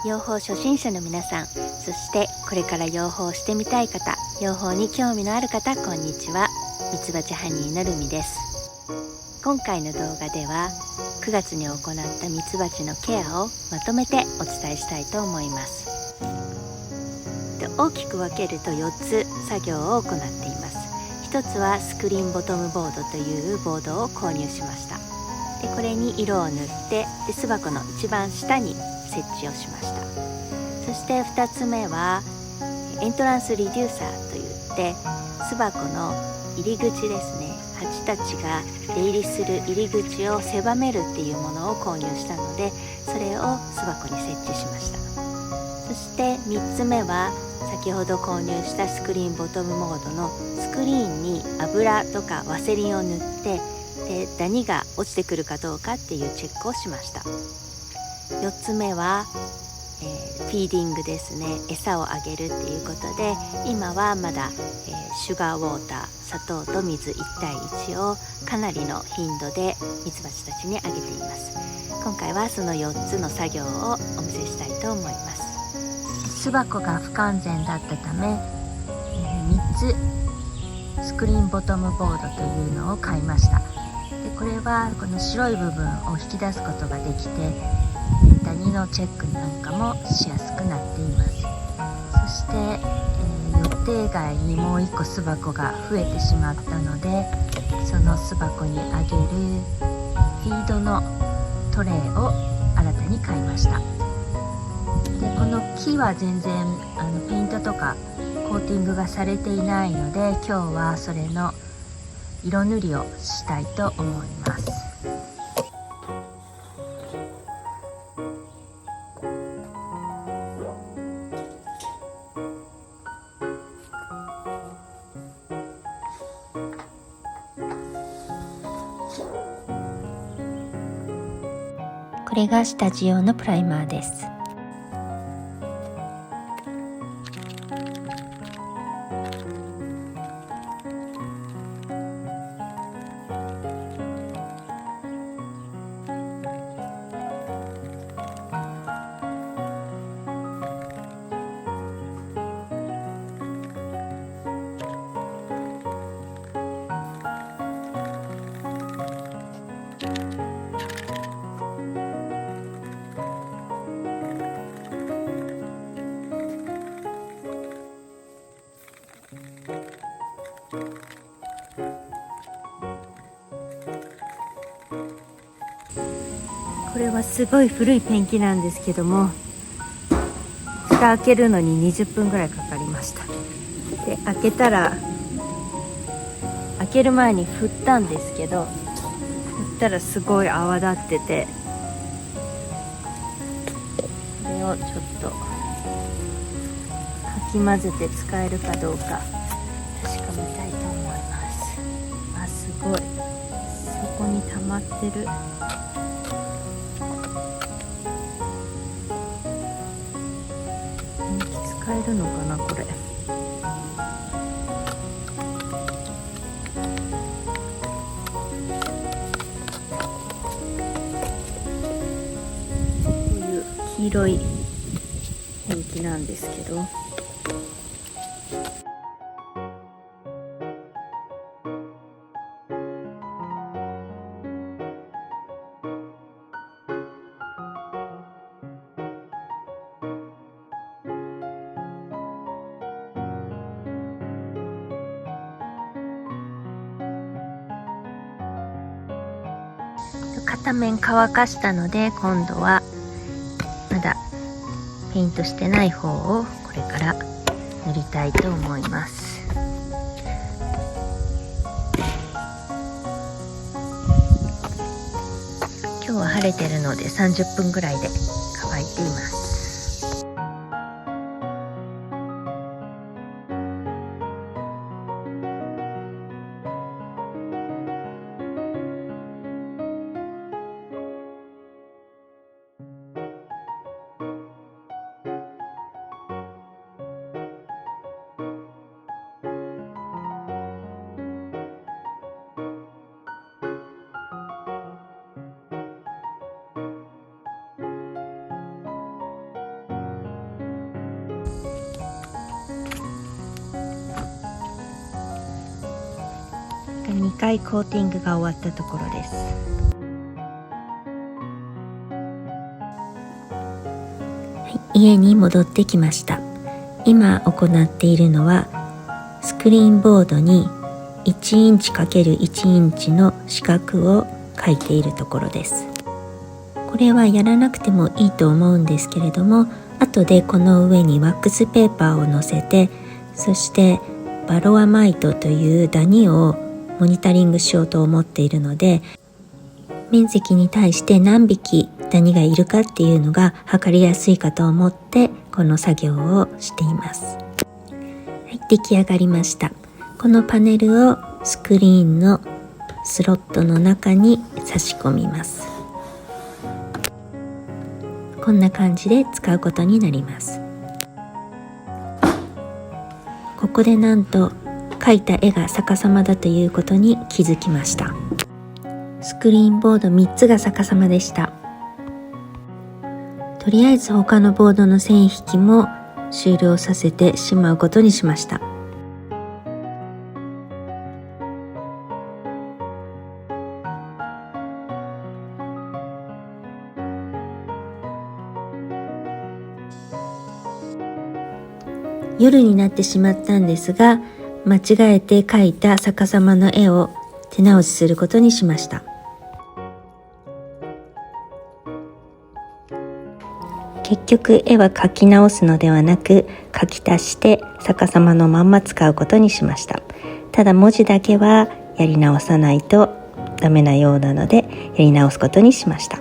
養蜂初心者の皆さん、そしてこれから養蜂をしてみたい方、養蜂に興味のある方、こんにちは。ミツバチハニーのルミです。今回の動画では9月に行ったミツバチのケアをまとめてお伝えしたいと思います。大きく分けると4つ作業を行っています。一つはスクリーンボトムボードというボードを購入しました。でこれに色を塗って巣箱の一番下に設置をしました。そして2つ目はエントランスリデューサーといって巣箱の入り口ですね、蜂たちが出入りする入り口を狭めるっていうものを購入したので、それを巣箱に設置しました。そして3つ目は先ほど購入したスクリーンボトムモードのスクリーンに油とかワセリンを塗ってでダニが落ちてくるかどうかっていうチェックをしました。4つ目は、フィーディングですね、餌をあげるっていうことで今はまだ、シュガーウォーター、砂糖と水1対1をかなりの頻度でミツバチたちにあげています。今回はその4つの作業をお見せしたいと思います。巣箱が不完全だったため、3つスクリーンボトムボードというのを買いました。でこれはこの白い部分を引き出すことができてダニのチェックなんかもしやすくなっています。そして、予定外にもう1個巣箱が増えてしまったので、その巣箱にあげるフィードのトレイを新たに買いました。でこの木は全然ペイントとかコーティングがされていないので、今日はそれの色塗りをしたいと思います。これが下地用のプライマーです。これはすごい古いペンキなんですけども、蓋開けるのに20分ぐらいかかりました。で開けたら、開ける前に振ったんですけど、振ったらすごい泡立ってて、これをちょっとかき混ぜて使えるかどうか確かめたいと思います。すごい、そこに溜まってる。使えるのかなこれ。こういう黄色いペンキなんですけど、片面乾かしたので、今度はまだペイントしてない方をこれから塗りたいと思います。今日は晴れてるので30分ぐらいで乾いています。2回コーティングが終わったところです。家に戻ってきました。今行っているのはスクリーンボードに1インチ ×1 インチの四角を描いているところです。これはやらなくてもいいと思うんですけれども、後でこの上にワックスペーパーを乗せて、そしてバロアマイトというダニをモニタリングしようと思っているので、面積に対して何匹ダニがいるかっていうのが測りやすいかと思ってこの作業をしています。出来上がりました。このパネルをスクリーンのスロットの中に差し込みます。こんな感じで使うことになります。ここでなんと描いた絵が逆さまだということに気づきました。スクリーンボード3つが逆さまでした。とりあえず他のボードの線引きも終了させてしまうことにしました。夜になってしまったんですが、間違えて描いた逆さまの絵を手直しすることにしました。結局絵は描き直すのではなく、描き足して逆さまのまんま使うことにしました。ただ文字だけはやり直さないとダメなようなので、やり直すことにしました。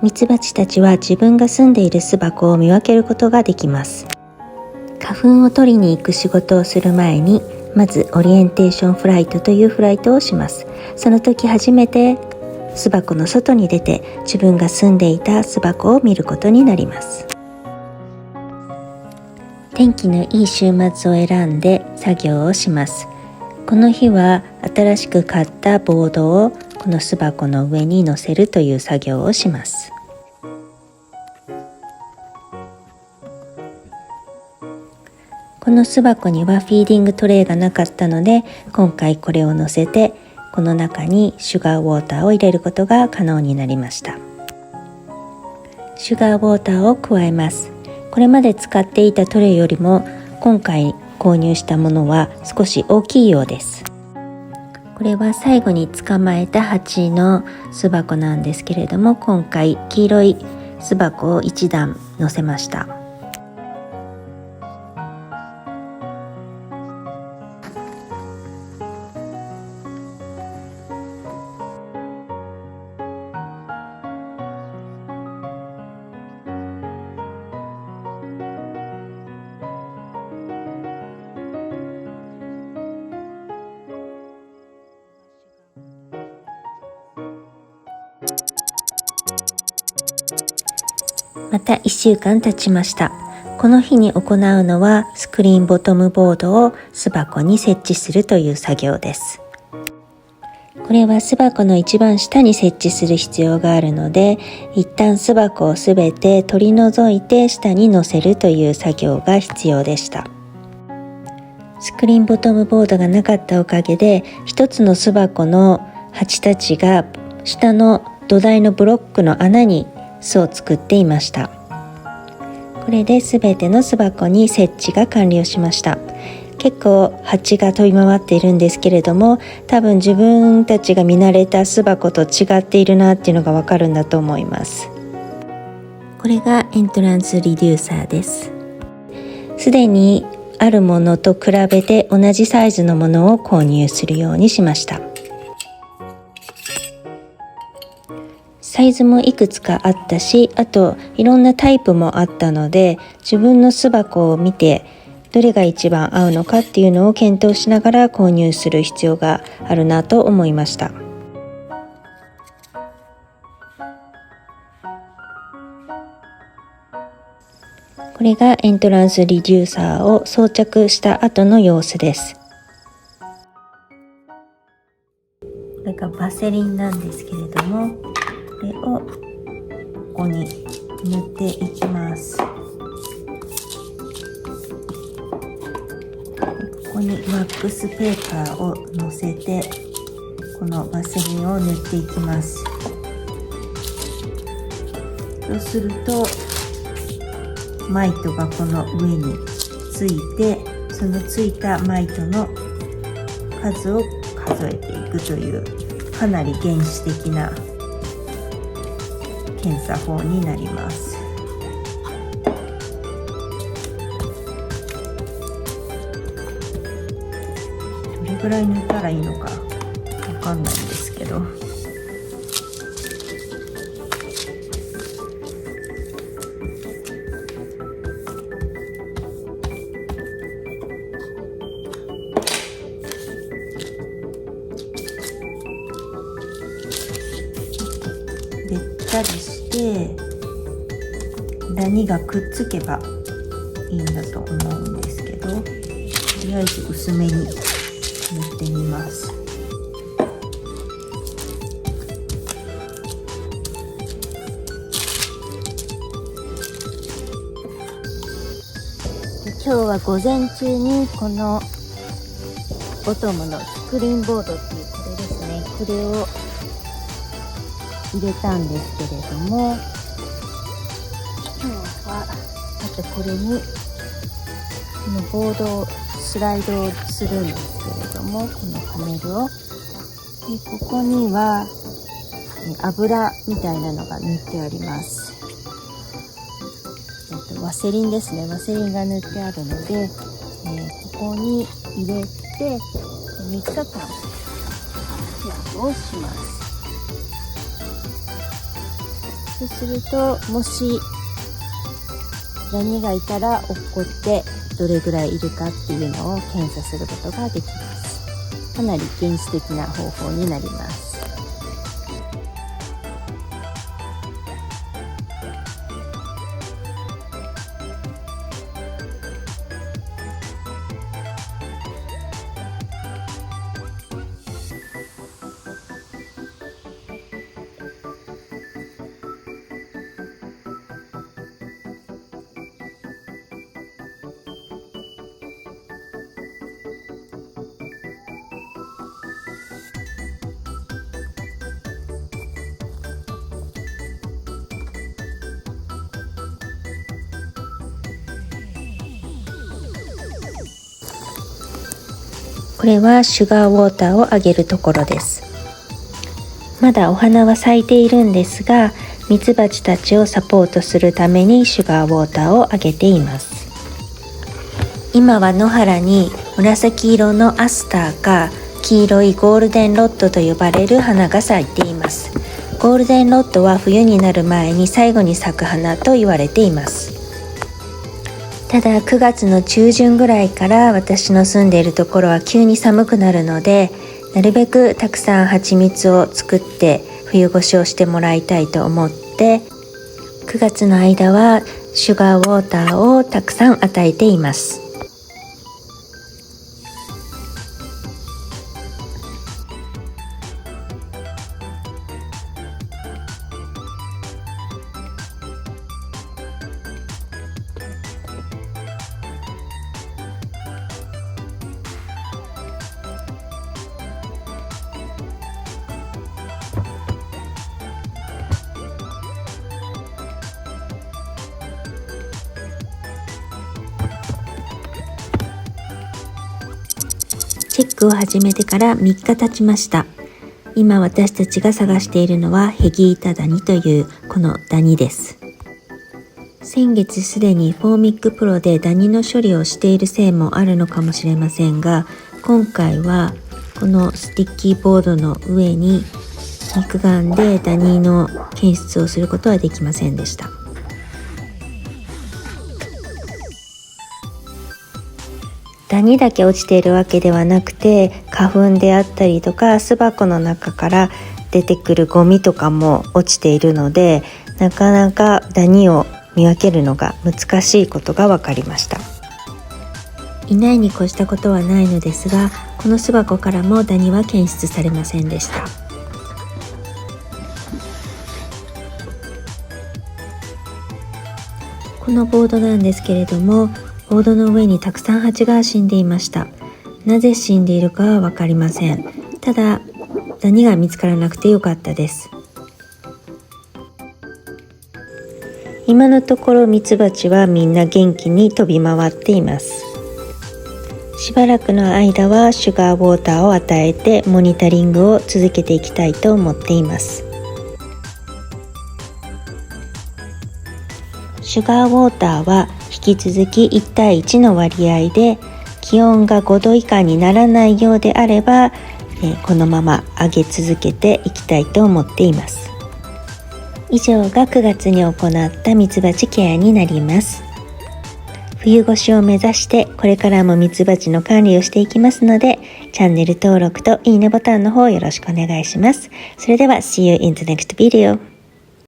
ミツバチたちは自分が住んでいる巣箱を見分けることができます。花粉を取りに行く仕事をする前に、まずオリエンテーションフライトというフライトをします。その時初めて巣箱の外に出て自分が住んでいた巣箱を見ることになります。天気のいい週末を選んで作業をします。この日は新しく買ったボードをこの巣箱の上に乗せるという作業をします。この巣箱にはフィーディングトレイがなかったので、今回これを乗せてこの中にシュガーウォーターを入れることが可能になりました。シュガーウォーターを加えます。これまで使っていたトレイよりも今回購入したものは少し大きいようです。これは最後に捕まえた蜂の巣箱なんですけれども、今回黄色い巣箱を1段乗せました。また1週間経ちました。この日に行うのはスクリーンボトムボードを巣箱に設置するという作業です。これは巣箱の一番下に設置する必要があるので、一旦巣箱をすべて取り除いて下に乗せるという作業が必要でした。スクリーンボトムボードがなかったおかげで、一つの巣箱の蜂たちが下の土台のブロックの穴に巣を作っていました。これで全ての巣箱に設置が完了しました。結構蜂が飛び回っているんですけれども、多分自分たちが見慣れた巣箱と違っているなっていうのがわかるんだと思います。これがエントランスリデューサーです。すでにあるものと比べて同じサイズのものを購入するようにしました。サイズもいくつかあったし、あといろんなタイプもあったので、自分の巣箱を見てどれが一番合うのかっていうのを検討しながら購入する必要があるなと思いました。これがエントランスリデューサーを装着した後の様子です。これがバセリンなんですけれども、これをここに塗っていきます。ックスペーパーを乗せてこのワセリンを塗っていきます。そうするとマイトがこの上について、そのついたマイトの数を数えていくというかなり原始的な検査法になります。どれぐらい塗ったらいいのかわかんないんですけど、べったりしてダニがくっつけばいいんだと思うんですけど、とりあえず薄めに塗ってみます。今日は午前中にこのボトムのスクリーンボードっていうこれですね、これを入れたんですけれども、今日はあとこれにこのボードをスライドをするんですけれども、このパネルをで、ここには油みたいなのが塗ってあります。ワセリンですね、ワセリンが塗ってあるので、ここに入れて3日間チェックをします。そうすると、もしダニがいたら落っこってどれぐらいいるかっていうのを検査することができます。かなり原始的な方法になります。これはシュガーウォーターをあげるところです。まだお花は咲いているんですが、ミツバチたちをサポートするためにシュガーウォーターをあげています。今は野原に紫色のアスターか黄色いゴールデンロッドと呼ばれる花が咲いています。ゴールデンロッドは冬になる前に最後に咲く花と言われています。ただ9月の中旬ぐらいから私の住んでいるところは急に寒くなるので、なるべくたくさん蜂蜜を作って冬越しをしてもらいたいと思って、9月の間はシュガーウォーターをたくさん与えています。チェックを始めてから3日経ちました。今私たちが探しているのはヘギイタダニというこのダニです。先月すでにフォーミックプロでダニの処理をしているせいもあるのかもしれませんが、今回はこのスティッキーボードの上に肉眼でダニの検出をすることはできませんでした。ダニだけ落ちているわけではなくて、花粉であったりとか巣箱の中から出てくるゴミとかも落ちているので、なかなかダニを見分けるのが難しいことが分かりました。いないに越したことはないのですが、この巣箱からもダニは検出されませんでした。このボードなんですけれども、ボードの上にたくさん蜂が死んでいました。なぜ死んでいるかはわかりません。ただ、ダニが見つからなくてよかったです。今のところミツバチはみんな元気に飛び回っています。しばらくの間はシュガーウォーターを与えてモニタリングを続けていきたいと思っています。シュガーウォーターは引き続き1対1の割合で、気温が5度以下にならないようであれば、このまま上げ続けていきたいと思っています。以上が9月に行ったミツバチケアになります。冬越しを目指してこれからもミツバチの管理をしていきますので、チャンネル登録といいねボタンの方よろしくお願いします。それでは See you in the next video.